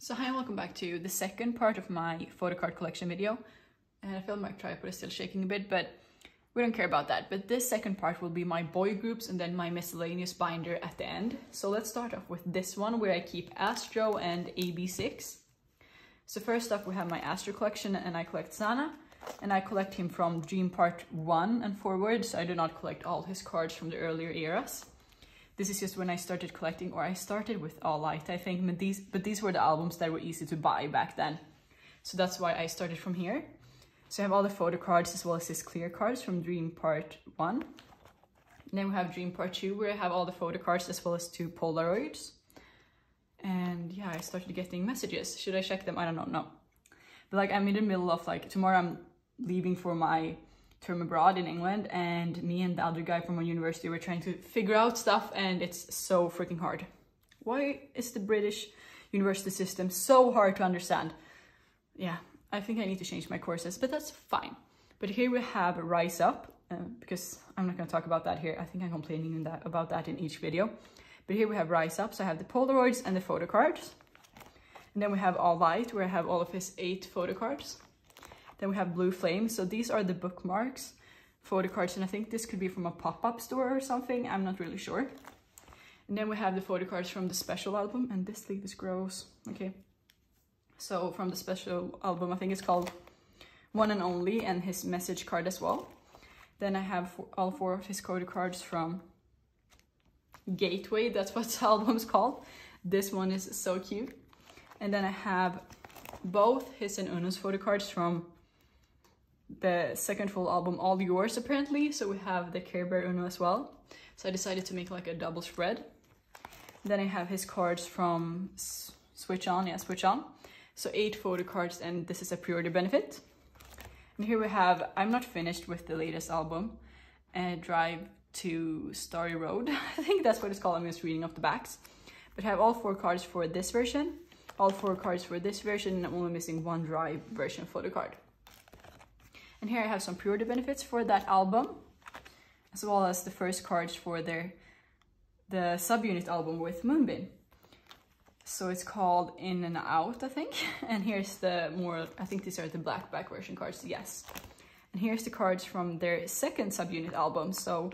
So hi and welcome back to the second part of my Photocard collection video. And I feel my tripod is still shaking a bit, but we don't care about that. But this second part will be my boy groups and then my miscellaneous binder at the end. So let's start off with this one where I keep Astro and AB6. So first up we have my Aster Collection and I collect Sana. And I collect him from Dream Part 1 and forward, so I do not collect all his cards from the earlier eras. This is just when I started collecting, or I started with All Light, I think, but these were the albums that were easy to buy back then. So that's why I started from here. So I have all the photo cards as well as his clear cards from Dream Part 1. And then we have Dream Part 2 where I have all the photo cards as well as 2 Polaroids. And yeah, I started getting messages. Should I check them? I don't know, no. But like I'm in the middle of like, tomorrow I'm leaving for my term abroad in England, and me and the other guy from my university were trying to figure out stuff, and it's so freaking hard. Why is the British university system so hard to understand? Yeah, I think I need to change my courses, but that's fine. But here we have Rise Up, because I'm not going to talk about that here. I think I'm complaining about that in each video. But here we have Rise Up, so I have the Polaroids and the photo cards. And then we have All Light, where I have all of his 8 photo cards. Then we have Blue Flame, so these are the bookmarks, photo cards, and I think this could be from a pop-up store or something, I'm not really sure. And then we have the photo cards from the special album, and this leaf is gross, okay. So from the special album, I think it's called One and Only, and his message card as well. Then I have all 4 of his photo cards from Gateway, that's what the album's called. This one is so cute. And then I have both his and Uno's photo cards from the second full album, All Yours, apparently. So we have the Care Bear Uno as well. So I decided to make like a double spread. Then I have his cards from Switch On, yeah, Switch On. So 8 photo cards, and this is a pre-order benefit. And here we have, I'm not finished with the latest album, Drive to Starry Road. I think that's what it's called, I'm just reading off the backs. But I have all 4 cards for this version, all 4 cards for this version, and I'm only missing 1 Drive version photo card. And here I have some pre-order benefits for that album, as well as the first cards for the subunit album with Moonbin. So it's called In and Out, I think. And here's the more, I think these are the black back version cards, yes. And here's the cards from their second subunit album, so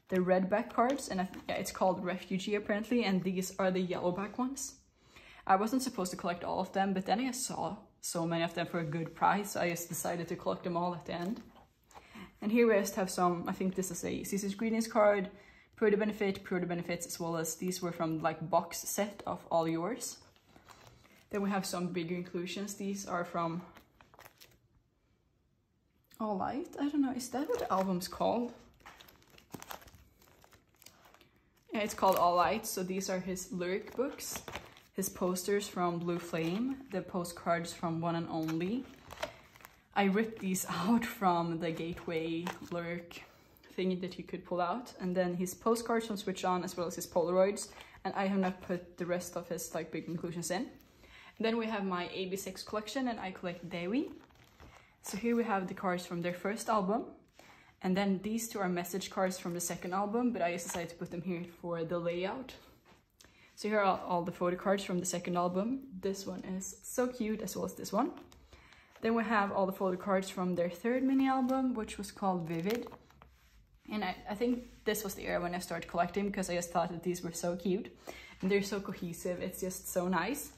the red back cards, and yeah, it's called Refugee apparently, and these are the yellow back ones. I wasn't supposed to collect all of them, but then I saw so many of them for a good price, so I just decided to collect them all at the end. And here we just have some, I think this is a Season's Greetings card, pre-order benefits, as well as these were from like box set of All Yours. Then we have some bigger inclusions. These are from All Light. I don't know, is that what the album's called? Yeah, it's called All Light, so these are his lyric books. His posters from Blue Flame, the postcards from One and Only. I ripped these out from the Gateway lyric thingy that you could pull out. And then his postcards from Switch On, as well as his Polaroids. And I have not put the rest of his like big inclusions in. And then we have my AB6 collection, and I collect Dahyun. So here we have the cards from their first album. And then these 2 are message cards from the second album, but I just decided to put them here for the layout. So here are all the photo cards from the second album. This one is so cute, as well as this one. Then we have all the photo cards from their third mini album, which was called Vivid. And I think this was the era when I started collecting, because I just thought that these were so cute. And they're so cohesive, it's just so nice.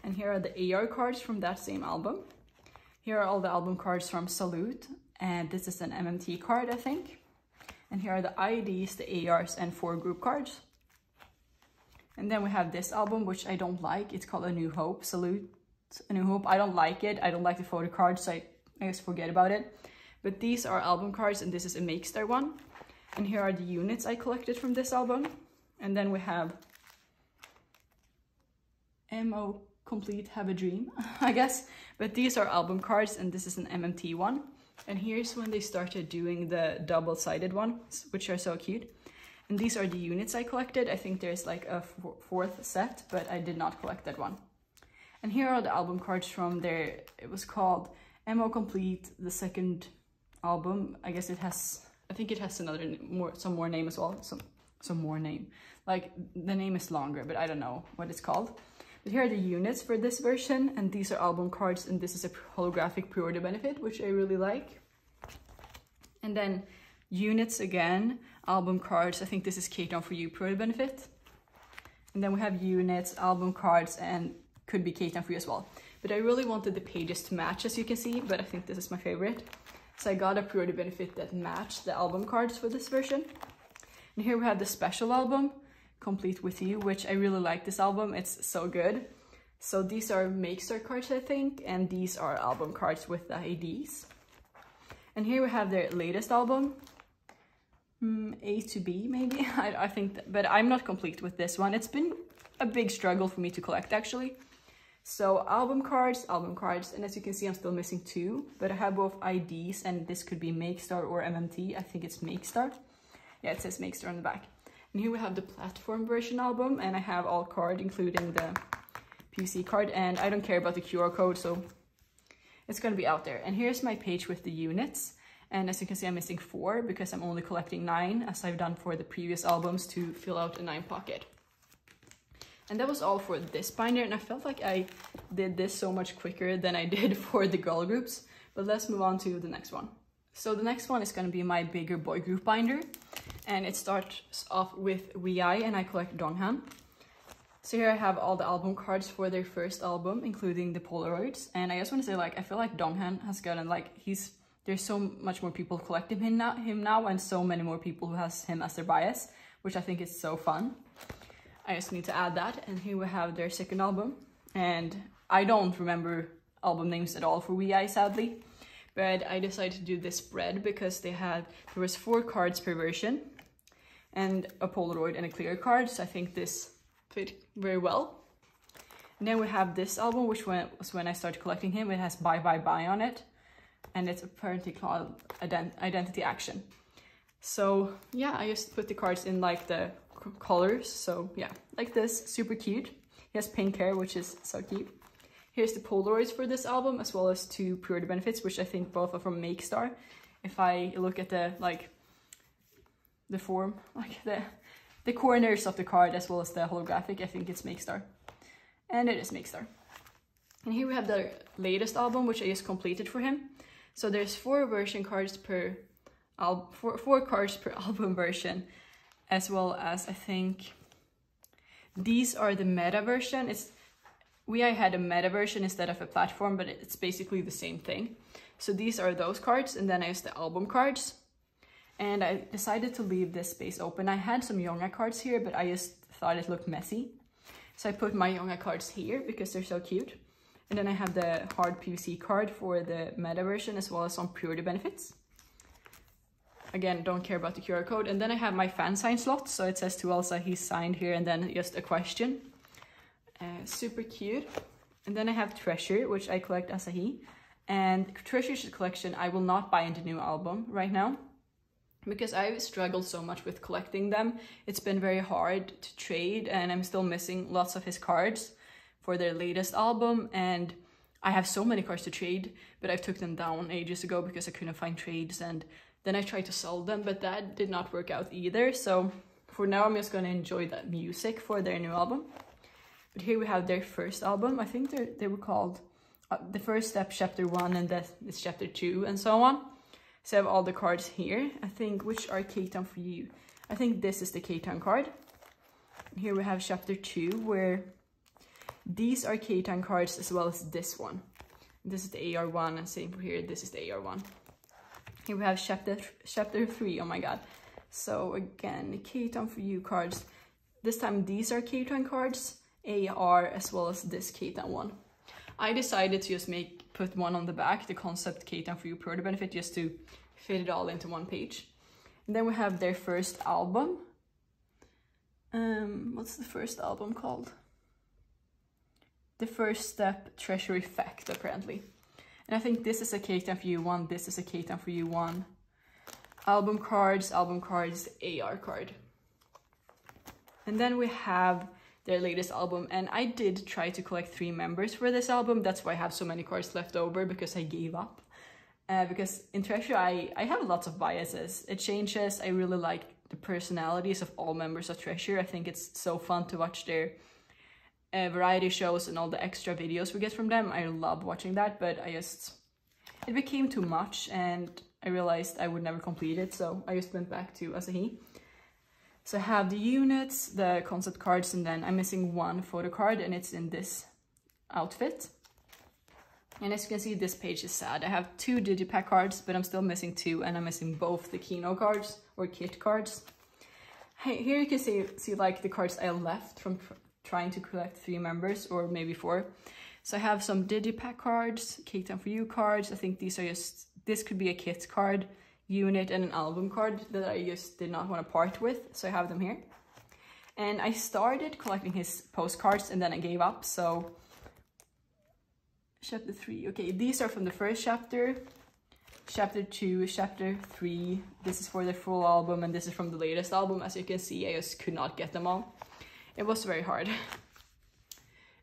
And here are the AR cards from that same album. Here are all the album cards from Salute. And this is an MMT card, I think. And here are the IDs, the ARs, and 4 group cards. And then we have this album, which I don't like. It's called A New Hope, Salute, A New Hope. I don't like it. I don't like the photo cards, so I just forget about it. But these are album cards, and this is a Makestar one. And here are the units I collected from this album. And then we have MO Complete Have a Dream, I guess. But these are album cards, and this is an MMT one. And here's when they started doing the double-sided ones, which are so cute. And these are the units I collected. I think there's like a 4th set, but I did not collect that one. And here are the album cards from their, it was called MO Complete, the second album. I guess it has, I think it has another, some more name as well. Some more name. Like the name is longer, but I don't know what it's called. But here are the units for this version, and these are album cards, and this is a holographic pre-order benefit, which I really like. And then units again, album cards, I think this is K-Town for You pre-order benefit. And then we have units, album cards, and could be K-Town for You as well. But I really wanted the pages to match, as you can see, but I think this is my favorite. So I got a pre-order benefit that matched the album cards for this version. And here we have the special album, Complete With You, which I really like this album. It's so good. So these are Makestar cards, I think, and these are album cards with the IDs. And here we have their latest album, A to B maybe, I think, but I'm not complete with this one. It's been a big struggle for me to collect actually. So album cards, and as you can see I'm still missing 2, but I have both IDs, and this could be Makestar or MMT. I think it's Makestar. Yeah, it says Makestar on the back. And here we have the platform version album, and I have all cards including the PVC card, and I don't care about the QR code, so it's gonna be out there. And here's my page with the units, and as you can see I'm missing 4 because I'm only collecting 9 as I've done for the previous albums to fill out a 9 pocket. And that was all for this binder, and I felt like I did this so much quicker than I did for the girl groups. But let's move on to the next one. So the next one is going to be my bigger boy group binder, and it starts off with VI, and I collect Dahyun. So here I have all the album cards for their first album, including the Polaroids. And I just want to say, like, I feel like Dahyun has gotten, like, there's so much more people collecting him now, and so many more people who has him as their bias, which I think is so fun. I just need to add that. And here we have their second album, and I don't remember album names at all for VI, sadly, but I decided to do this spread because there was 4 cards per version and a Polaroid and a clear card, so I think this fit very well. And then we have this album, which was when I started collecting him. It has Bye Bye Bye on it, and it's apparently called Identity Action. So yeah, I just put the cards in like the colors, so yeah, like this, super cute. He has pink hair, which is so cute. Here's the Polaroids for this album, as well as 2 pre-order benefits, which I think both are from Makestar. If I look at the form, like the corners of the card, as well as the holographic, I think it's Makestar, and it is Makestar. And here we have the latest album, which I just completed for him. So there's 4 version cards per 4 cards per album version, as well as I think these are the meta version. I had a meta version instead of a platform, but it's basically the same thing. So these are those cards, and then I used the album cards. And I decided to leave this space open. I had some Yonga cards here, but I just thought it looked messy. So I put my Yonga cards here because they're so cute. And then I have the hard PVC card for the meta version, as well as some pre-order benefits. Again, don't care about the QR code. And then I have my fan sign slot. So it says to Elsa, he's signed here, and then just a question. Super cute. And then I have Treasure, which I collect as a he. And Treasure's collection, I will not buy into new album right now, because I've struggled so much with collecting them. It's been very hard to trade, and I'm still missing lots of his cards for their latest album. And I have so many cards to trade, but I took them down ages ago because I couldn't find trades, and then I tried to sell them, but that did not work out either. So for now, I'm just gonna enjoy that music for their new album. But here we have their first album. I think they were called The First Step Chapter 1, and that is Chapter 2, and so on. So I have all the cards here. I think, which are K-Town for You? I think this is the K-Town card. Here we have Chapter 2, where these are K-Town cards, as well as this one. This is the AR1, and same for here, this is the AR1. Here we have chapter 3, oh my god. So again, K-Town for You cards. This time these are K-Town cards, AR, as well as this K-Town one. I decided to just put one on the back, the concept K-Town for You pre-order benefit, just to fit it all into one page. And then we have their first album. What's the first album called? The First Step Treasure Effect, apparently. And I think this is a K-Town for You one, this is a K-Town for You one. Album cards, AR card. And then we have their latest album, and I did try to collect 3 members for this album. That's why I have so many cards left over, because I gave up. Because in Treasure, I have lots of biases. It changes. I really like the personalities of all members of Treasure. I think it's so fun to watch their variety shows and all the extra videos we get from them. I love watching that, but it became too much and I realized I would never complete it, so I just went back to Asahi. So I have the units, the concept cards, and then I'm missing one photo card, and it's in this outfit. And as you can see, this page is sad. I have 2 digipack cards, but I'm still missing 2, and I'm missing both the Kino cards or kit cards. Here you can see like the cards I left from trying to collect 3 members, or maybe 4. So I have some digipack cards, Cake Time For You cards. I think these are this could be a kit card, unit, and an album card that I just did not want to part with, so I have them here. And I started collecting his postcards and then I gave up, so chapter 3, okay, these are from the first chapter, chapter 2, chapter 3, this is for the full album, and this is from the latest album. As you can see, I just could not get them all. It was very hard.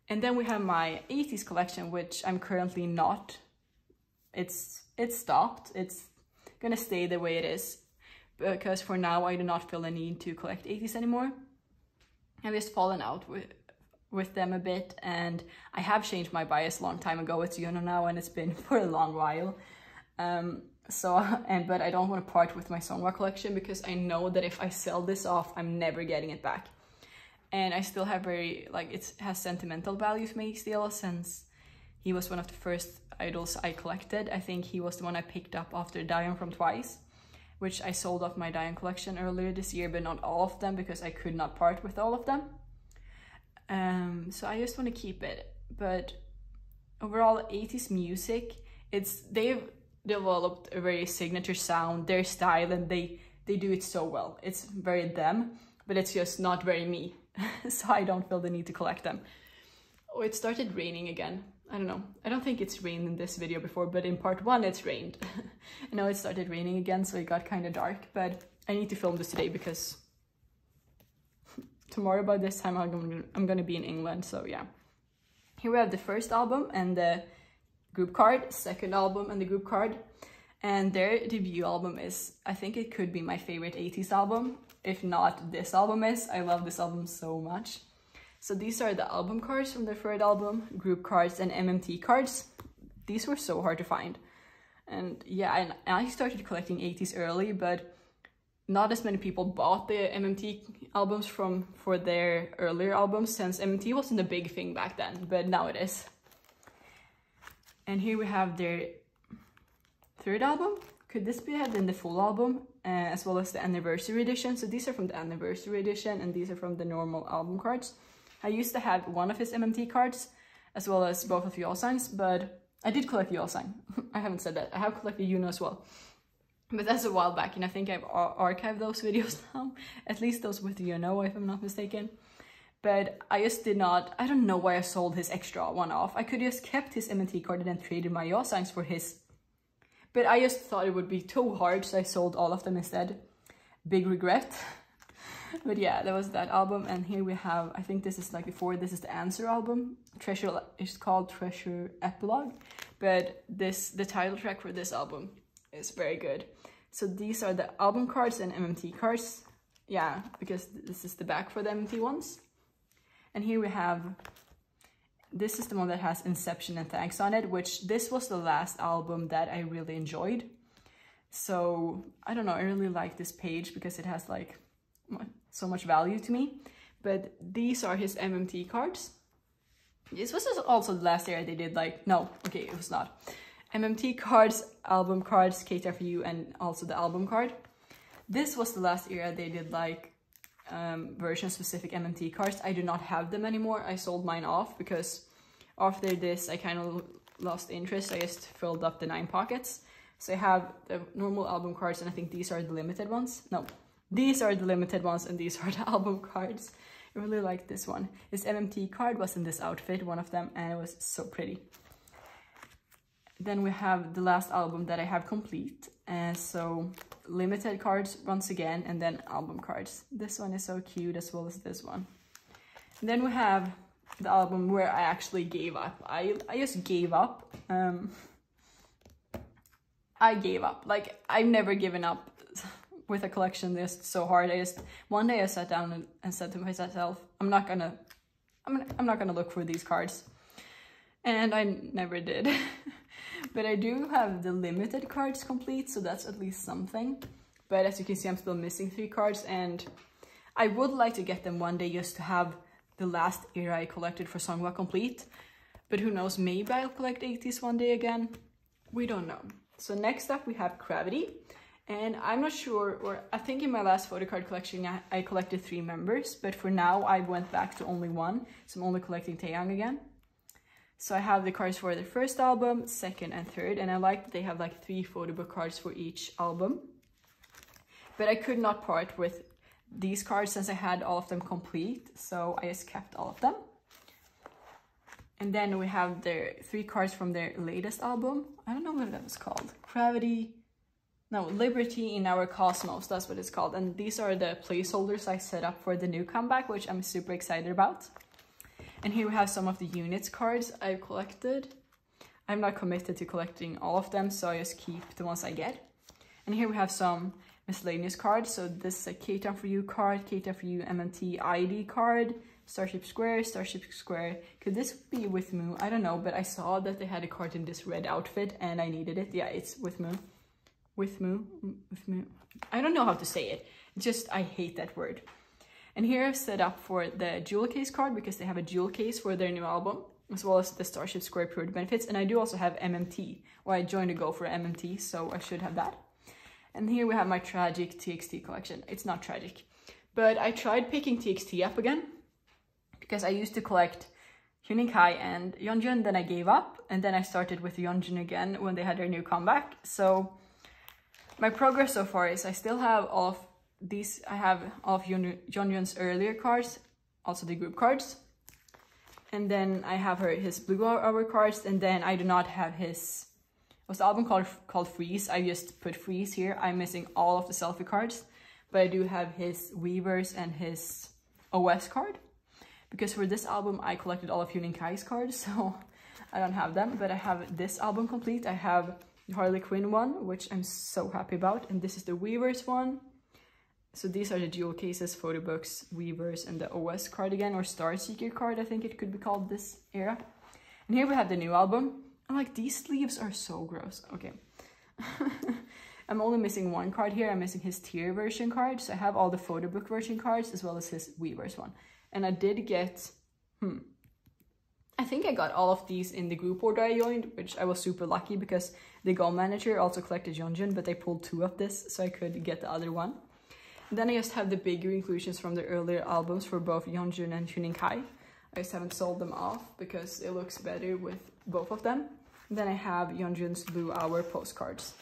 And then we have my 80s collection, which I'm currently not, it's stopped, it's gonna stay the way it is, because for now I do not feel a need to collect 80s anymore. I've just fallen out with them a bit, and I have changed my bias a long time ago. It's now, and it's been for a long while. But I don't want to part with my Songwa collection because I know that if I sell this off, I'm never getting it back. And I still have it has sentimental value to me still, since he was one of the first idols I collected. I think he was the one I picked up after Dahyun from Twice, which I sold off my Dahyun collection earlier this year, but not all of them because I could not part with all of them. So I just want to keep it. But overall, 80s music, they've developed a very signature sound, their style, and they do it so well. It's very them, but it's just not very me. So I don't feel the need to collect them. Oh, it started raining again. I don't know. I don't think it's rained in this video before, but in part 1 it's rained. I know it started raining again, so it got kind of dark, but I need to film this today because tomorrow by this time I'm gonna be in England, so yeah. Here we have the first album and the group card, second album and the group card. And their debut album is, I think it could be my favorite 80s album. If not, this album is. I love this album so much. So these are the album cards from their third album, group cards and MMT cards. These were so hard to find. And yeah, and I started collecting 80s early, but not as many people bought the MMT albums for their earlier albums, since MMT wasn't a big thing back then, but now it is. And here we have their third album. Could this be in the full album, as well as the anniversary edition? So these are from the anniversary edition, and these are from the normal album cards. I used to have one of his MMT cards, as well as both of Yolsang's, but I did collect Yolsang. I haven't said that. I have collected Yuno as well. But that's a while back, and I think I've archived those videos now. At least those with Yuno, if I'm not mistaken. But I just did not, I don't know why I sold his extra one off. I could just kept his MMT card and then traded my Yolsang's for his. But I just thought it would be too hard, so I sold all of them instead. Big regret. But yeah, that was that album. And here we have, I think this is like before, this is the Answer album. Treasure is called Treasure Epilogue. But the title track for this album is very good. So these are the album cards and MMT cards. Yeah, because this is the back for the MMT ones. And here we have, this is the one that has Inception and Thanks on it, which this was the last album that I really enjoyed. So I don't know, I really like this page because it has like so much value to me. But these are his MMT cards. This was also the last year they did like, no, okay, it was not. MMT cards, album cards, Cake Time For You, and also the album card. This was the last era they did like version specific MMT cards. I do not have them anymore. I sold mine off because after this I kind of lost interest. I just filled up the 9 pockets. So I have the normal album cards, and I think these are the limited ones. No, these are the limited ones and these are the album cards. I really like this one. This MMT card was in this outfit, one of them, and it was so pretty. Then we have the last album that I have complete. So limited cards once again, and then album cards. This one is so cute, as well as this one. And then we have the album where I actually gave up. I just gave up. I gave up. Like, I've never given up with a collection just so hard. One day I sat down and said to myself, I'm not gonna I'm not gonna look for these cards. And I never did. But I do have the limited cards complete, so that's at least something. But as you can see, I'm still missing 3 cards, and I would like to get them one day just to have the last era I collected for Songhwa complete. But who knows, maybe I'll collect 80s one day again. We don't know. So next up we have Gravity. And I'm not sure, or I think in my last Photocard collection I collected 3 members, but for now I went back to only 1, so I'm only collecting Dahyun again. So I have the cards for the first album, second and third, and I like that they have like 3 photo book cards for each album. But I could not part with these cards since I had all of them complete, so I just kept all of them. And then we have their 3 cards from their latest album. I don't know what that was called. Liberty in Our Cosmos, that's what it's called. And these are the placeholders I set up for the new comeback, which I'm super excited about. And here we have some of the units cards I've collected. I'm not committed to collecting all of them, so I just keep the ones I get. And here we have some miscellaneous cards. So this is a K-Town for You card, K-Town for You MMT ID card, Starship Square, Starship Square. Could this be with Moo? I don't know, but I saw that they had a card in this red outfit and I needed it. Yeah, it's with Moo. With Moo. I don't know how to say it. Just, I hate that word. And here I've set up for the jewel case card because they have a jewel case for their new album, as well as the Starship Square Pure Benefits. And I do also have MMT, or I joined a go for MMT, so I should have that. And here we have my tragic TXT collection. It's not tragic, but I tried picking TXT up again because I used to collect Hyunin Kai and Yeonjun, then I gave up, and then I started with Yeonjun again when they had their new comeback. So my progress so far is I still have all of these. I have all of Yeonjun's earlier cards, also the group cards. And then I have his Blue Hour cards, and then I do not have his... What's the album called Freeze? I just put Freeze here. I'm missing all of the selfie cards, but I do have his Weavers and his OS card. Because for this album, I collected all of Hyunin Kai's cards, so I don't have them. But I have this album complete. I have the Harley Quinn one, which I'm so happy about. And this is the Weavers one. So these are the jewel cases, photo books, Weavers, and the OS card again, or Star Seeker card, I think it could be called this era. And here we have the new album. I'm like, these sleeves are so gross. Okay. I'm only missing 1 card here. I'm missing his tier version card. So I have all the photo book version cards as well as his Weavers one. And I did get, I think I got all of these in the group order I joined, which I was super lucky because the Go Manager also collected Yeonjun, but they pulled 2 of this so I could get the other one. And then I just have the bigger inclusions from the earlier albums for both Yeonjun and Hyunin Kai. I just haven't sold them off because it looks better with both of them. And then I have Yeonjun's Blue Hour postcards.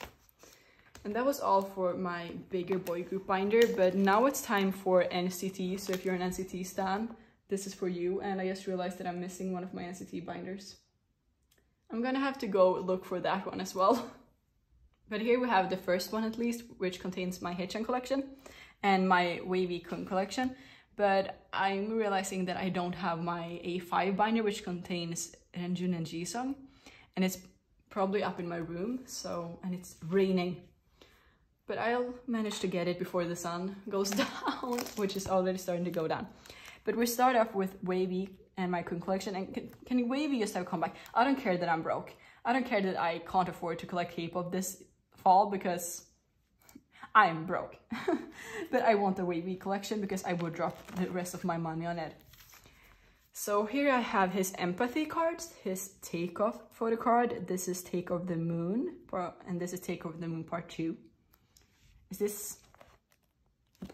And that was all for my bigger boy group binder, but now it's time for NCT. So if you're an NCT stan, this is for you. And I just realized that I'm missing one of my NCT binders. I'm gonna have to go look for that one as well. But here we have the first one at least, which contains my Haechan collection and my Wavy Kun collection. But I'm realizing that I don't have my A5 binder, which contains Renjun and Jisung. And it's probably up in my room, so, and it's raining. But I'll manage to get it before the sun goes down, which is already starting to go down. But we start off with Wavy and my Kun collection. And can Wavy just have a comeback? I don't care that I'm broke. I don't care that I can't afford to collect K-pop this fall because I'm broke. But I want the Wavy collection because I would drop the rest of my money on it. So here I have his Empathy cards, his Takeoff photo card. This is Take of the Moon, and this is Take of the Moon Part 2. Is this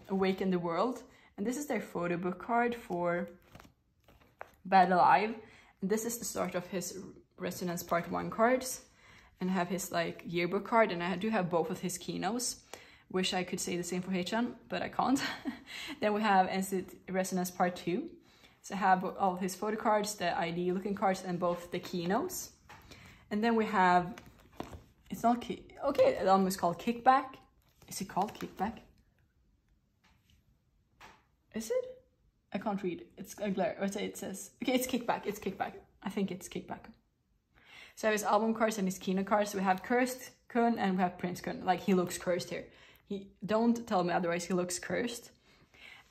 Awaken the World? And this is their photo book card for Bad Alive. And this is the start of his Resonance Part 1 cards. And I have his like yearbook card, and I do have both of his keynotes. Wish I could say the same for Haechan, but I can't. Then we have NCT Resonance Part 2. So I have all his photo cards, the ID looking cards, and both the keynotes. And then we have, it's not, okay, it almost called Kickback. Is it called Kickback? Is it? I can't read. It's a glare. It says, okay, it's Kickback. It's Kickback. I think it's Kickback. So I have his album cards and his keynote cards. So we have Cursed Kun and we have Prince Kun. Like, he looks cursed here. Don't tell me otherwise, he looks cursed.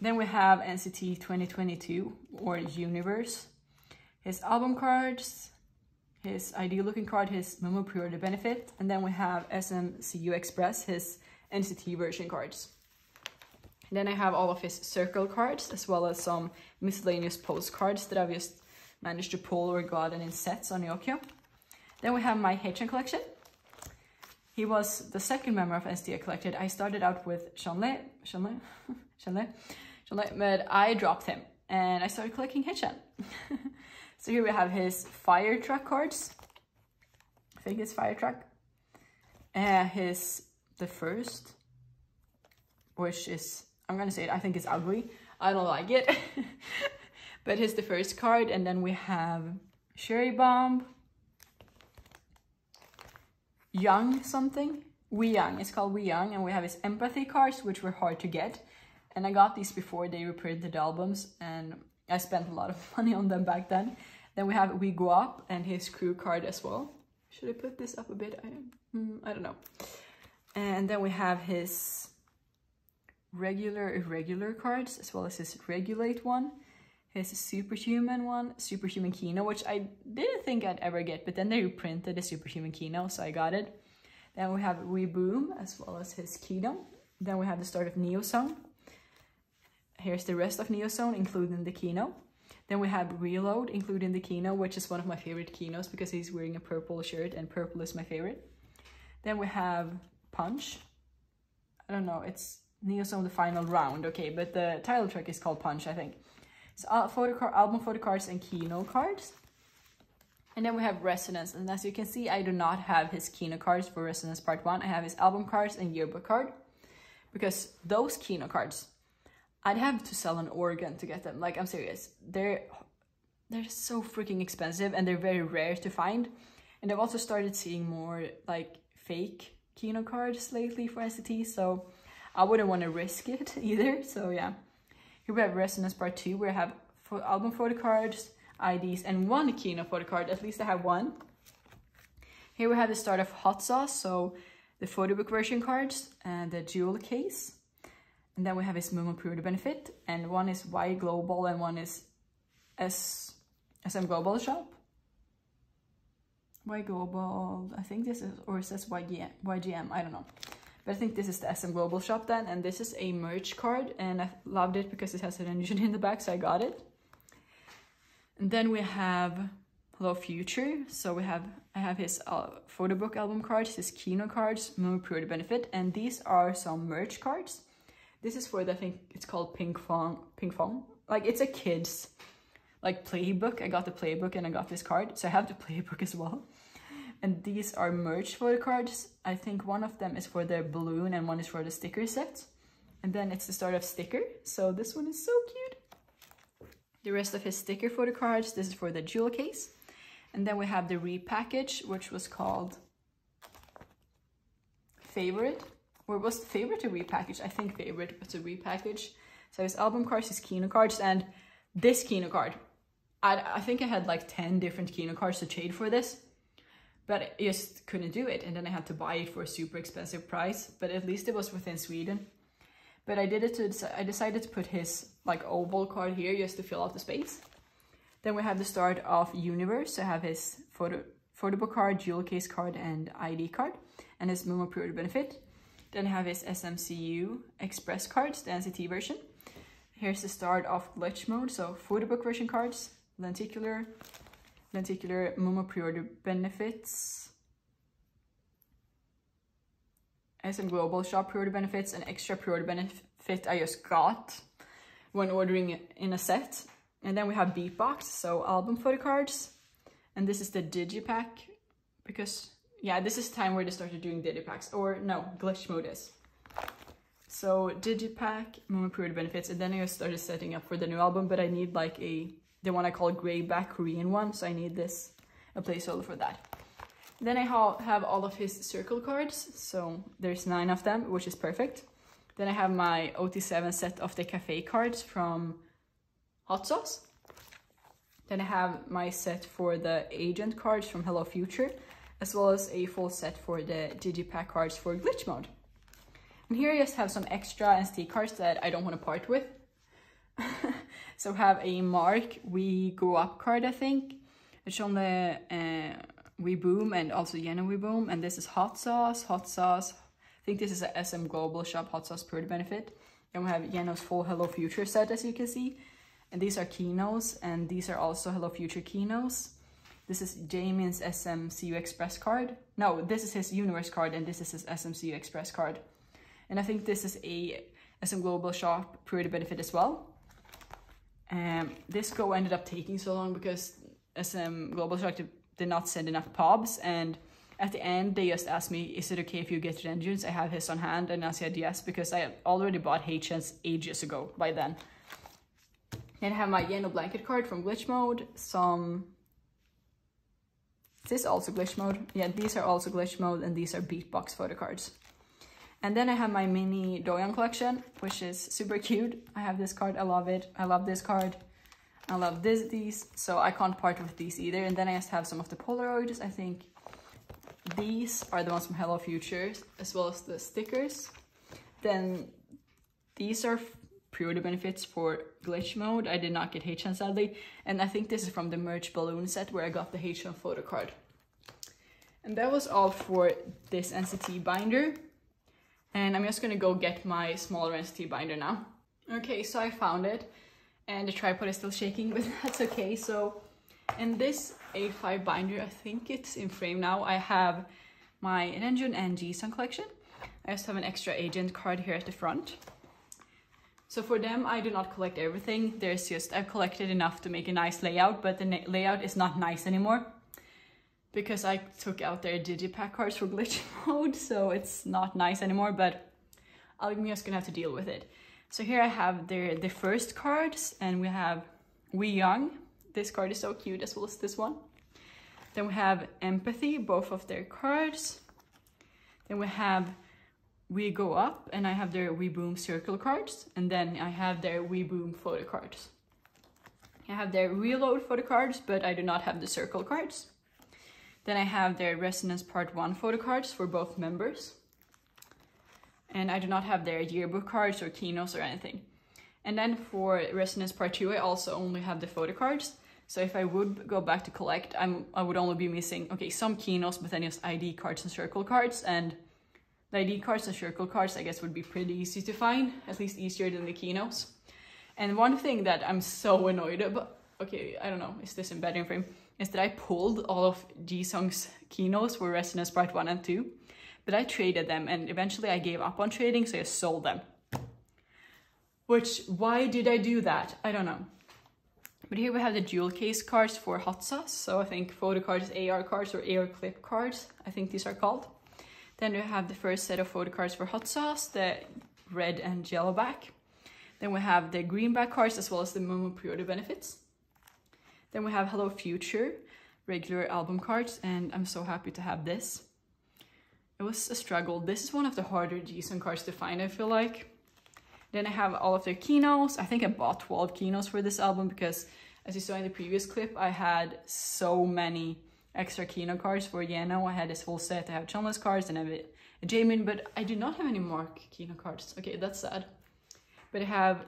Then we have NCT 2022 or Universe, his album cards, his ideal looking card, his Momo pre-order benefit, and then we have SMCU Express, his NCT version cards. And then I have all of his circle cards, as well as some miscellaneous postcards that I've just managed to pull or gotten in sets on Yokyo. Then we have my Dahyun collection. He was the second member of NCT I collected. I started out with Shanle, but I dropped him and I started collecting Dahyun. So here we have his fire truck cards. I think it's fire truck. The first, which is, I'm gonna say it, I think it's ugly. I don't like it. But here's the first card, and then we have Cherry Bomb, Young something, We Young, it's called We Young, and we have his empathy cards, which were hard to get. And I got these before they reprinted albums, and I spent a lot of money on them back then. Then we have We Go Up and his crew card as well. Should I put this up a bit? I don't know. And then we have his regular, irregular cards, as well as his Regulate one, his Superhuman one, Superhuman Kino, which I didn't think I'd ever get, but then they reprinted the Superhuman Kino, so I got it. Then we have We Boom, as well as his Kino. Then we have the start of Neozone. Here's the rest of Neozone, including the Kino. Then we have Reload, including the Kino, which is one of my favorite Kinos because he's wearing a purple shirt and purple is my favorite. Then we have Punch. I don't know, it's Neozone the final round, okay, but the title track is called Punch, I think. It's album photo cards and Kino cards. And then we have Resonance, and as you can see, I do not have his Kino cards for Resonance Part 1. I have his album cards and yearbook card, because those Kino cards, I'd have to sell an organ to get them. Like, I'm serious. They're so freaking expensive and they're very rare to find. And I've also started seeing more like fake Kino cards lately for NCT, so I wouldn't want to risk it either. So yeah. Here we have Resonance Part 2, where I have album photo cards, IDs, and one Kino photo card. At least I have one. Here we have the start of Hot Sauce, so the photo book version cards and the jewel case. And then we have his Momo pre-order benefit, and one is Y Global and one is SM Global Shop. Y Global, I think this is, or it says YGM, I don't know. But I think this is the SM Global Shop then, and this is a merch card, and I loved it because it has an engine in the back, so I got it. And then we have Hello Future, so I have his photo book album cards, his Kino cards, Momo pre-order benefit, and these are some merch cards. This is for the, I think it's called Ping Fong. Like, it's a kid's like playbook. I got the playbook and I got this card, so I have the playbook as well. And these are merch photo cards. I think one of them is for the balloon and one is for the sticker set. And then it's the start of sticker. So this one is so cute. The rest of his sticker photo cards. This is for the jewel case. And then we have the repackage, which was called Favorite. Or was Favorite a repackage? I think Favorite was a repackage. So his album cards, his Kino cards, and this Kino card. I think I had like 10 different Kino cards to trade for this, but I just couldn't do it. And then I had to buy it for a super expensive price, but at least it was within Sweden. But I decided to put his like oval card here just to fill out the space. Then we have the start of Universe. I have his photo book card, jewel case card, and ID card, and his Momo pre-order benefit. Then I have his SMCU Express cards, the NCT version. Here's the start of Glitch Mode, so photo book version cards, lenticular Momo pre-order benefits, SM Global Shop pre-order benefits, and extra pre-order benefit I just got when ordering in a set. And then we have Beatbox, so album photo cards, and this is the Digipack, because yeah, this is time where they started doing Digipacks, or no, Glitch Mode is. So Digipack, Momo pre-order benefits, and then I started setting up for the new album, but I need like the one I call Greyback Korean one, so I need a placeholder for that. Then I have all of his circle cards, so there's 9 of them, which is perfect. Then I have my OT7 set of the cafe cards from Hot Sauce. Then I have my set for the agent cards from Hello Future, as well as a full set for the Digipack cards for Glitch Mode. And here I just have some extra NCT cards that I don't want to part with. So we have a Mark We Go Up card, I think. It's on the We Boom and also Jimooniee We Boom. And this is hot sauce. I think this is a SM Global Shop hot sauce purity benefit. And we have Jimoonie's full Hello Future set, as you can see. And these are Kinos, and these are also Hello Future Kinos. This is Jamin's SMCU Express card. No, this is his Universe card, and this is his SMCU Express card. And I think this is a SM Global Shop purity benefit as well. This go ended up taking so long because SM Global Shop did not send enough POBs, and at the end they just asked me, is it okay if you get Renjun's? I have his on hand, and I said yes, because I already bought HNs ages ago by then. Then I have my Jimooniee blanket card from Glitch Mode, is this also Glitch Mode? Yeah, these are also Glitch Mode, and these are Beatbox photo cards. And then I have my mini Doyon collection, which is super cute. I have this card, I love it. I love this card. I love these, so I can't part with these either. And then I just have some of the Polaroids. I think these are the ones from Hello Future, as well as the stickers. Then these are purity benefits for Glitch Mode. I did not get HN sadly. And I think this is from the merch balloon set where I got the HN photo card. And that was all for this NCT binder. And I'm just gonna go get my smaller NCT binder now. Okay, so I found it. And the tripod is still shaking, but that's okay. So in this A5 binder, I think it's in frame now, I have my Renjun and Jisung collection. I just have an extra agent card here at the front. So for them, I do not collect everything. There's just, I've collected enough to make a nice layout, but the layout is not nice anymore because I took out their digipack cards for Glitch Mode, so it's not nice anymore, but I'm just gonna have to deal with it. So here I have the first cards, and we have We Young. This card is so cute, as well as this one. Then we have Empathy, both of their cards. Then we have We Go Up, and I have their We Boom circle cards. And then I have their We Boom photo cards. I have their Reload photo cards, but I do not have the circle cards. Then I have their Resonance Part 1 photo cards for both members. And I do not have their yearbook cards or keynotes or anything. And then for Resonance Part 2, I also only have the photo cards. So if I would go back to collect, I would only be missing, okay, some keynotes, but then just ID cards and circle cards. And the ID cards and circle cards, I guess, would be pretty easy to find, at least easier than the keynotes. And one thing that I'm so annoyed about, okay, I don't know, is this in better frame, is that I pulled all of Jisung's keynotes for Resonance Part 1 and 2. But I traded them, and eventually I gave up on trading, so I sold them. Which, why did I do that? I don't know. But here we have the jewel case cards for Hot Sauce. So I think photo cards, AR cards, or AR clip cards, I think these are called. Then we have the first set of photo cards for Hot Sauce, the red and yellow back. Then we have the green back cards, as well as the Momo pre-order benefits. Then we have Hello Future, regular album cards, and I'm so happy to have this. It was a struggle. This is one of the harder Jisung cards to find, I feel like. Then I have all of their keynotes. I think I bought 12 keynotes for this album because, as you saw in the previous clip, I had so many extra keynote cards for Jimooniee. I had this whole set. I have Chunla's cards and I have a Jamin, but I do not have any Mark keynote cards. Okay, that's sad. But I have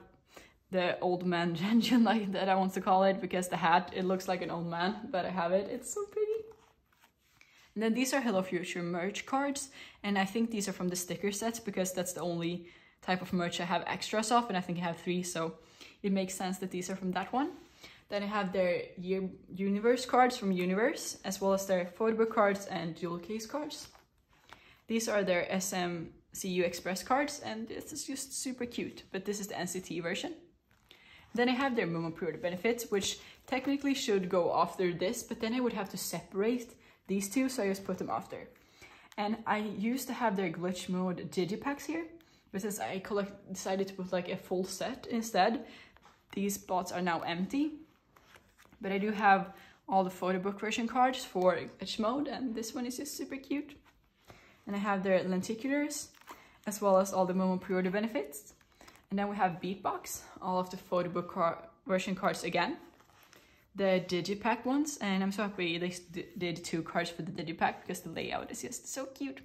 the old man Renjun, like that I want to call it, because the hat, it looks like an old man, but I have it. It's so pretty. And then these are Hello Future merch cards, and I think these are from the sticker sets because that's the only type of merch I have extras of, and I think I have 3, so it makes sense that these are from that one. Then I have their Universe cards from Universe, as well as their photo book cards and jewel case cards. These are their SMCU Express cards, and this is just super cute, but this is the NCT version. Then I have their Momo pre-order benefits, which technically should go after this, but then I would have to separate these two, so I just put them after. And I used to have their Glitch Mode digipacks here, but since I decided to put like a full set instead, these spots are now empty. But I do have all the photo book version cards for Glitch Mode, and this one is just super cute. And I have their lenticulars, as well as all the Momo pre-order benefits. And then we have Beatbox, all of the photo book version cards again. The digipack ones, and I'm so happy they did 2 cards for the digipack because the layout is just so cute.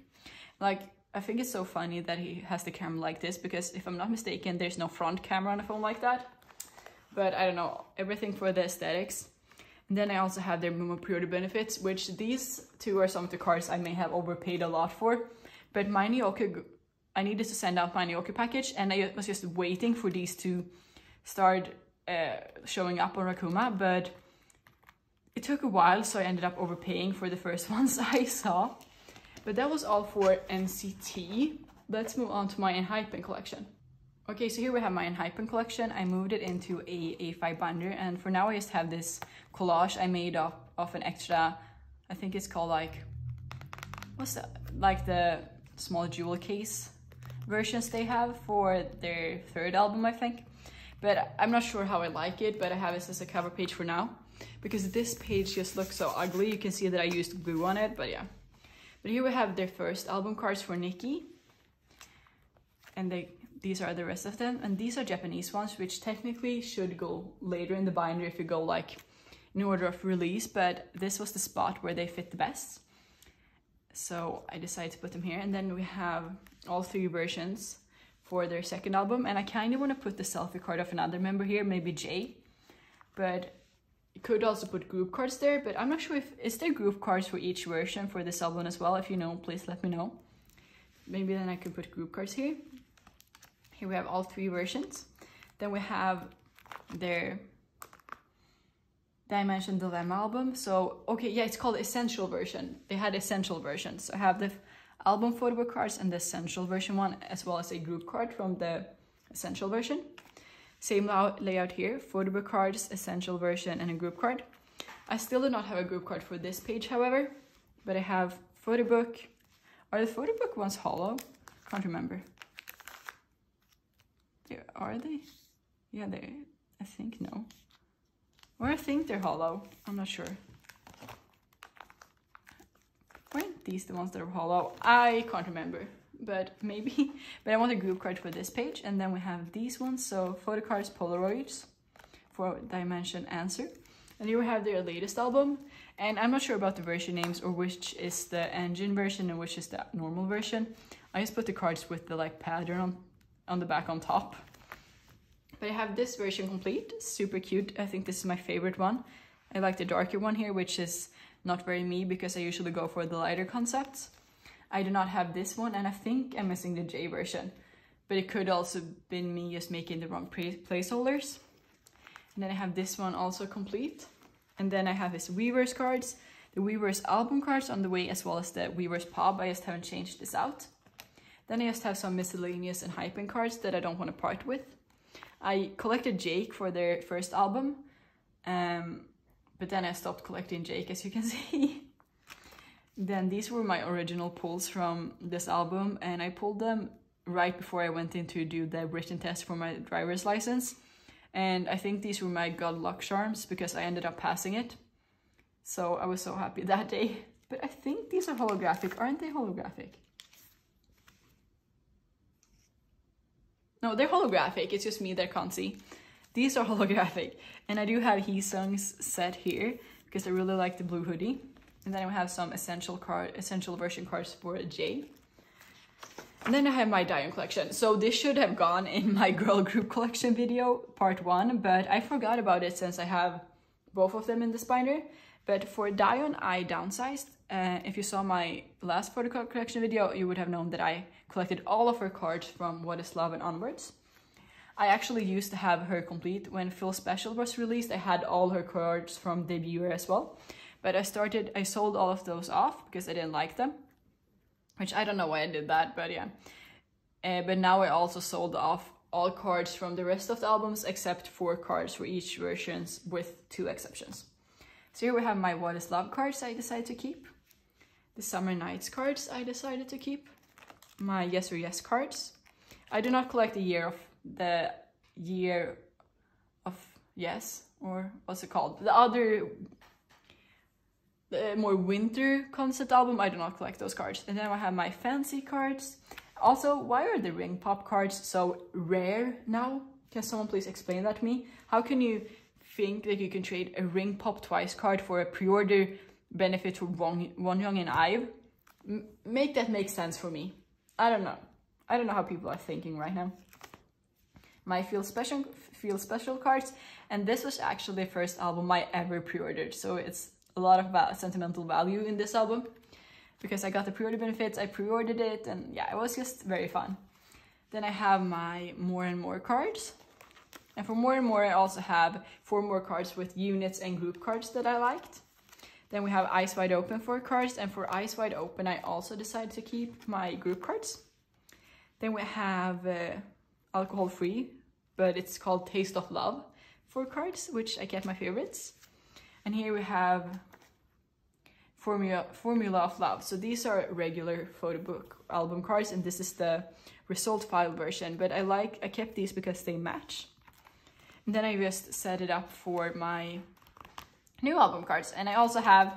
Like, I think it's so funny that he has the camera like this, because if I'm not mistaken, there's no front camera on a phone like that. but I don't know, everything for the aesthetics. And then I also have their Momo pre-order benefits, which these two are some of the cards I may have overpaid a lot for. But my Nyoka, I needed to send out my Nyoka package, and I was just waiting for these to start showing up on Rakuma, but it took a while, so I ended up overpaying for the first ones I saw. But that was all for NCT. Let's move on to my Unhypen collection. Okay, so here we have my Unhypen collection. I moved it into a A5 binder, and for now I just have this collage I made of an extra, I think it's called like, what's that? Like the small jewel case versions they have for their third album, I think. But I'm not sure how I like it, but I have it as a cover page for now, because this page just looks so ugly. You can see that I used glue on it, but yeah. But here we have their first album cards for Nikki. And these are the rest of them. And these are Japanese ones, which technically should go later in the binder if you go like in order of release. But this was the spot where they fit the best. So I decided to put them here. And then we have all three versions for their second album. And I kind of want to put the selfie card of another member here, maybe Jay. But you could also put group cards there, but I'm not sure if, is there group cards for each version for this album as well? If you know, please let me know. Maybe then I could put group cards here. Here we have all three versions. Then we have their Dimension Dilemma album. So, okay, yeah, it's called Essential version. They had Essential versions. So I have the album photobook cards and the Essential version one, as well as a group card from the Essential version. Same layout here, photobook cards, Essential version, and a group card. I still do not have a group card for this page, however, but I have photobook. Are the photobook ones hollow? Can't remember. Are they? Yeah, they. I think no. Or I think they're hollow. I'm not sure. Weren't these the ones that are hollow? I can't remember. But maybe. But I want a group card for this page. And then we have these ones. So Photocards, Polaroids for Dimension Answer. And here we have their latest album. And I'm not sure about the version names or which is the engine version and which is the normal version. I just put the cards with the like pattern on the back on top. But I have this version complete. Super cute. I think this is my favorite one. I like the darker one here, which is not very me because I usually go for the lighter concepts. I do not have this one, and I think I'm missing the J version. But it could also been me just making the wrong placeholders. And then I have this one also complete. And then I have his Weavers cards, the Weavers album cards on the way, as well as the Weavers pub. I just haven't changed this out. Then I just have some Miscellaneous and Hypen cards that I don't want to part with. I collected Jake for their first album, but then I stopped collecting Jake, as you can see. Then these were my original pulls from this album, and I pulled them right before I went in to do the written test for my driver's license. And I think these were my God Luck Charms because I ended up passing it. So I was so happy that day. But I think these are holographic. Aren't they holographic? No, they're holographic. It's just me that can't see. These are holographic. And I do have Heesung's set here because I really like the blue hoodie. And then I have some essential version cards for Jay. And then I have my Dahyun collection. So this should have gone in my girl group collection video, part 1, but I forgot about it since I have both of them in this binder. But for Dahyun, I downsized. If you saw my last Photocard collection video, you would have known that I collected all of her cards from What Is Love and onwards. I actually used to have her complete. When Phil Special was released, I had all her cards from debut as well. But I sold all of those off because I didn't like them. Which I don't know why I did that, but yeah. But now I also sold off all cards from the rest of the albums except 4 cards for each versions with 2 exceptions. So here we have my What Is Love cards I decided to keep. The Summer Nights cards I decided to keep. My Yes or Yes cards. I do not collect the year of yes, or what's it called? The more winter concept album, I do not collect those cards. And then I have my fancy cards. Also, why are the ring pop cards so rare now? Can someone please explain that to me? How can you think that you can trade a ring pop twice card for a pre-order benefit for Wonyoung and IVE? Make that make sense for me. I don't know. I don't know how people are thinking right now. my Feel Special cards, and this was actually the first album I ever pre-ordered, so it's a lot of sentimental value in this album because I got the pre-order benefits, I pre-ordered it, and yeah, it was just very fun. Then I have my More and More cards, and for More and More I also have 4 more cards with units and group cards that I liked. Then we have Eyes Wide Open 4 cards, and for Eyes Wide Open I also decided to keep my group cards. Then we have Alcohol Free, but it's called Taste of Love 4 cards, which I kept my favorites. And here we have Formula of Love. So these are regular photo book album cards, and this is the result file version, but I kept these because they match. And then I just set it up for my new album cards, and I also have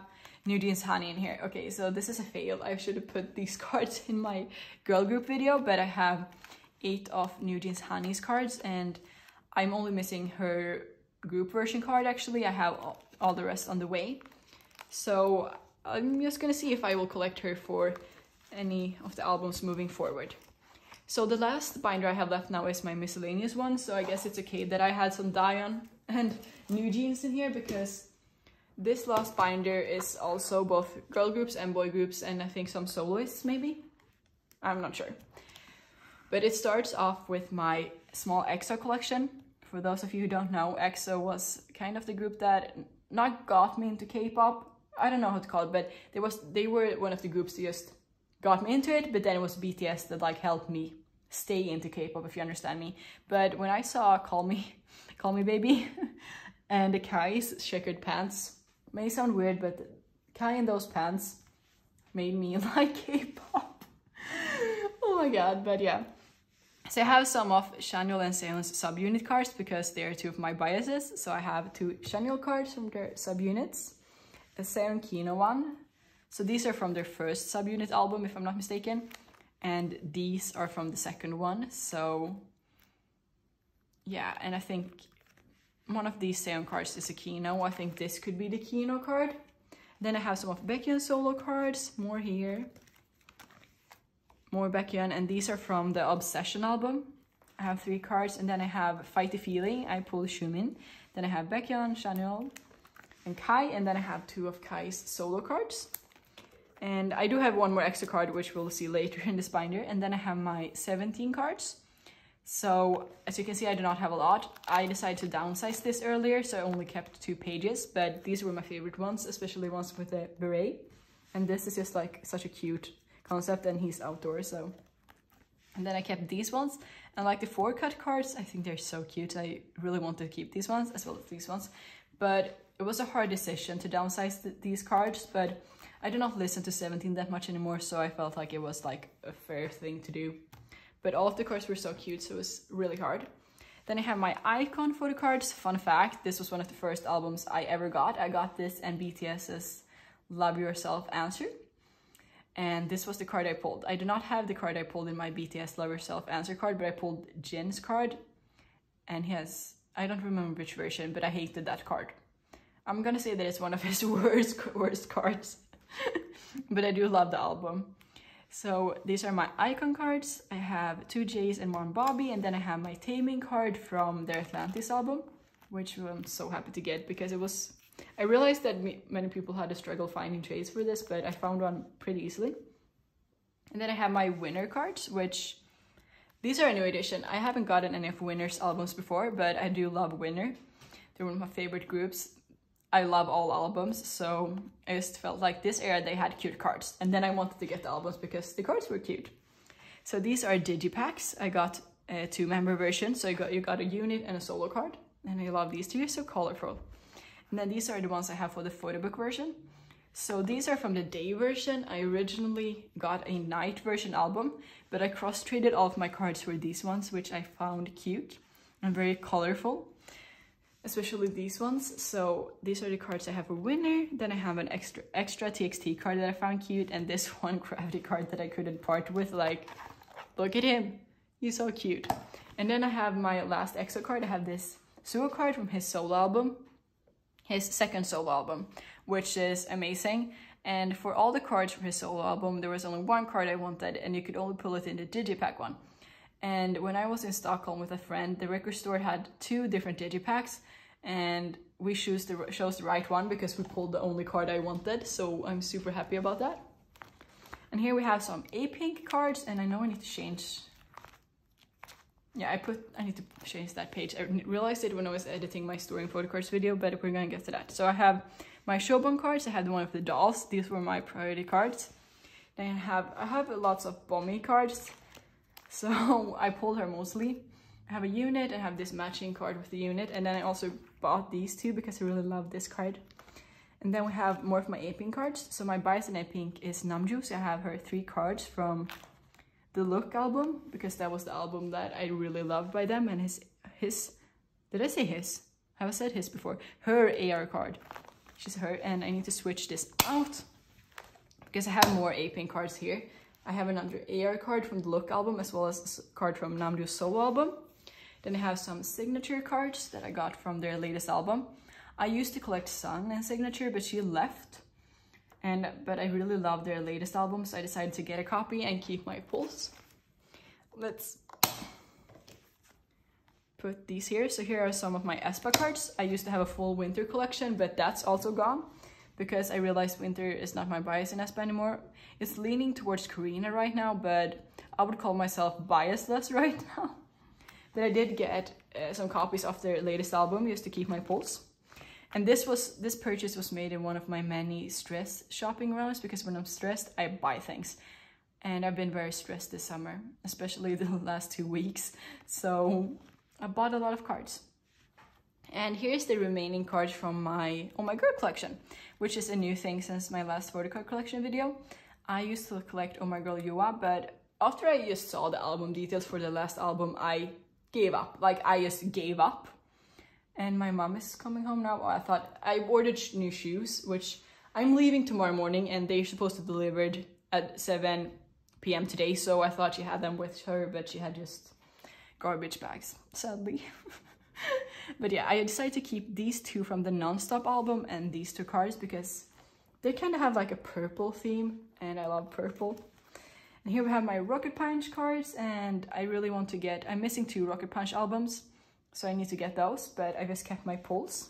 New Jeans Honey in here. Okay, so this is a fail. I should have put these cards in my girl group video, but I have 8 of New Jeans Honey's cards, and I'm only missing her group version card actually. I have all the rest on the way. So I'm just gonna see if I will collect her for any of the albums moving forward. So the last binder I have left now is my miscellaneous one, so I guess it's okay that I had some Dahyun and New Jeans in here, because this last binder is also both girl groups and boy groups, and I think some soloists maybe? I'm not sure. But it starts off with my small EXO collection. For those of you who don't know, EXO was kind of the group that not got me into K-pop. I don't know how to call it, but they were one of the groups that just got me into it, but then it was BTS that like helped me stay into K-pop, if you understand me. But when I saw Call Me Baby and Kai's checkered pants, may sound weird, but Kai in those pants made me like K-pop. Oh my god, but yeah. So I have some of Chanyeol and Sehun's subunit cards because they are 2 of my biases. So I have 2 Chanyeol cards from their subunits, a Sehun Kino one. So these are from their first subunit album, if I'm not mistaken. And these are from the second one. So yeah, and I think one of these Sehun cards is a Kino. I think this could be the Kino card. Then I have some of Baekhyun solo cards, more here. More Baekhyun, and these are from the Obsession album. I have 3 cards, and then I have Fight the Feeling. I pulled Xiumin. Then I have Baekhyun, Chanyeol, and Kai, and then I have 2 of Kai's solo cards. And I do have 1 more extra card, which we'll see later in this binder. And then I have my 17 cards. So as you can see, I do not have a lot. I decided to downsize this earlier, so I only kept 2 pages, but these were my favorite ones, especially ones with the beret. And this is just like such a cute concept, and he's outdoors, so. And then I kept these ones, and like the 4 cut cards, I think they're so cute. I really want to keep these ones as well as these ones, but it was a hard decision to downsize these cards, but I do not listen to 17 that much anymore, so I felt like it was like a fair thing to do. But all of the cards were so cute, so it was really hard. Then I have my icon photo cards. Fun fact, this was one of the first albums I ever got. I got this and BTS's Love Yourself Answer. And this was the card I pulled. I do not have the card I pulled in my BTS Love Yourself Answer card, but I pulled Jin's card. And he has, I don't remember which version, but I hated that card. I'm gonna say that it's one of his worst cards. But I do love the album. So these are my icon cards. I have 2 J's and 1 Bobby, and then I have my Taming card from their Atlantis album, which I'm so happy to get because it was, I realized that many people had a struggle finding trades for this, but I found one pretty easily. And then I have my Winner cards, which these are a new edition. I haven't gotten any of Winner's albums before, but I do love Winner. They're one of my favorite groups. I love all albums, so I just felt like this era they had cute cards, and then I wanted to get the albums because the cards were cute. So these are digipacks. I got 2 member versions, so you got a unit and a solo card, and I love these 2, so colorful. And then these are the ones I have for the photo book version. So these are from the day version. I originally got a night version album, but I cross-traded all of my cards for these ones, which I found cute and very colorful. Especially these ones. So these are the cards I have for Winner. Then I have an extra TXT card that I found cute, and this one Gravity card that I couldn't part with. Like, look at him, he's so cute. And then I have my last EXO card. I have this Suho card from his solo album, his second solo album, which is amazing. And for all the cards from his solo album, there was only 1 card I wanted, and you could only pull it in the digipack one. And when I was in Stockholm with a friend, the record store had 2 different digipacks, and we chose the right one because we pulled the only card I wanted, so I'm super happy about that. And here we have some A-Pink cards, and I know I need to change... Yeah, I need to change that page. I realized it when I was editing my Storing Photocards video, but we're gonna get to that. So I have my Showbone cards. I had one of the dolls. These were my priority cards. Then I have lots of Bommy cards, so I pulled her mostly. I have a unit, I have this matching card with the unit, and then I also bought these 2 because I really love this card. And then we have more of my A-Pink cards. So my bias in A-Pink is Namju, so I have her 3 cards from the Look album, because that was the album that I really loved by them, and his did I say his? Have I said his before? Her AR card. She's her, and I need to switch this out because I have more A-Pink cards here. I have another AR card from the Look album as well as a card from Namju's solo album. Then I have some signature cards that I got from their latest album. I used to collect Sun and Signature, but she left. But I really love their latest album, so I decided to get a copy and keep my pulls. Let's put these here. So here are some of my Espa cards. I used to have a full winter collection, but that's also gone because I realized winter is not my bias in Espa anymore. It's leaning towards Karina right now, but I would call myself biasless right now. But I did get some copies of their latest album just to keep my pulls. And this purchase was made in one of my many stress shopping rounds, because when I'm stressed, I buy things. And I've been very stressed this summer, especially the last 2 weeks. So I bought a lot of cards. And here's the remaining cards from my Oh My Girl collection, which is a new thing since my last Photocard collection video. I used to collect Oh My Girl Yua, but after I just saw the album details for the last album, I gave up. Like, I just gave up. And my mom is coming home now. I thought I ordered new shoes, which I'm leaving tomorrow morning, and they're supposed to be delivered at 7 p.m. today. So I thought she had them with her, but she had just garbage bags, sadly. But yeah, I decided to keep these 2 from the Non-Stop album and these 2 cards because they kind of have like a purple theme, and I love purple. And here we have my Rocket Punch cards, and I really want to get... I'm missing 2 Rocket Punch albums, so I need to get those, but I just kept my pulls.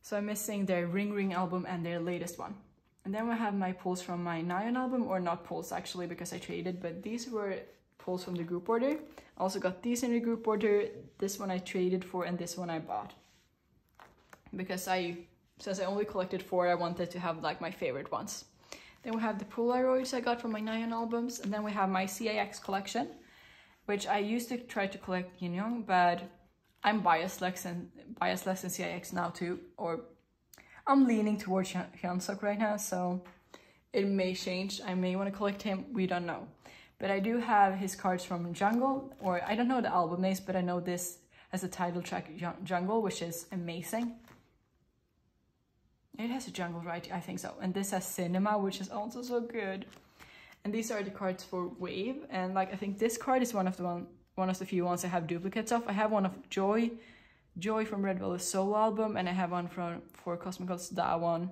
So I'm missing their Ring Ring album and their latest one. And then we have my pulls from my Dahyun album, or not pulls actually because I traded, but these were pulls from the group order. I also got these in the group order. This one I traded for, and this one I bought. Because since I only collected 4, I wanted to have like my favorite ones. Then we have the Polaroids I got from my Dahyun albums, and then we have my Cix Collection, which I used to try to collect Yin Young, but I'm biasless in Cix now too, or I'm leaning towards Hyunsuk right now, so it may change. I may want to collect him, we don't know. But I do have his cards from Jungle, or I don't know the album names, but I know this has a title track, Jungle, which is amazing. It has a Jungle, right? I think so. And this has Cinema, which is also so good. And these are the cards for Wave, and like I think this card is one of the few ones I have duplicates of. I have one of Joy from Red Velvet's solo album, and I have one for Cosmical's Dahyun.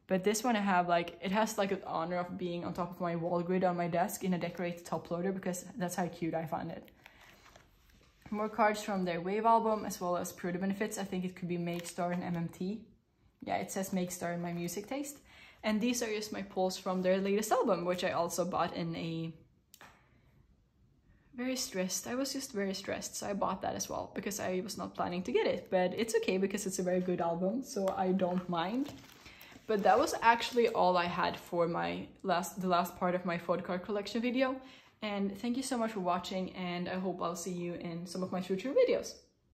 But this one I have like, it has like an honor of being on top of my wall grid on my desk in a decorated top loader, because that's how cute I find it. More cards from their Wave album, as well as Prude Benefits. I think it could be Make Star and MMT. Yeah, it says Make Star in my music taste. And these are just my pulls from their latest album, which I also bought in a... Very stressed. I was just very stressed, so I bought that as well, because I was not planning to get it. But it's okay, because it's a very good album, so I don't mind. But that was actually all I had for the last part of my Photocard collection video. And thank you so much for watching, and I hope I'll see you in some of my future videos.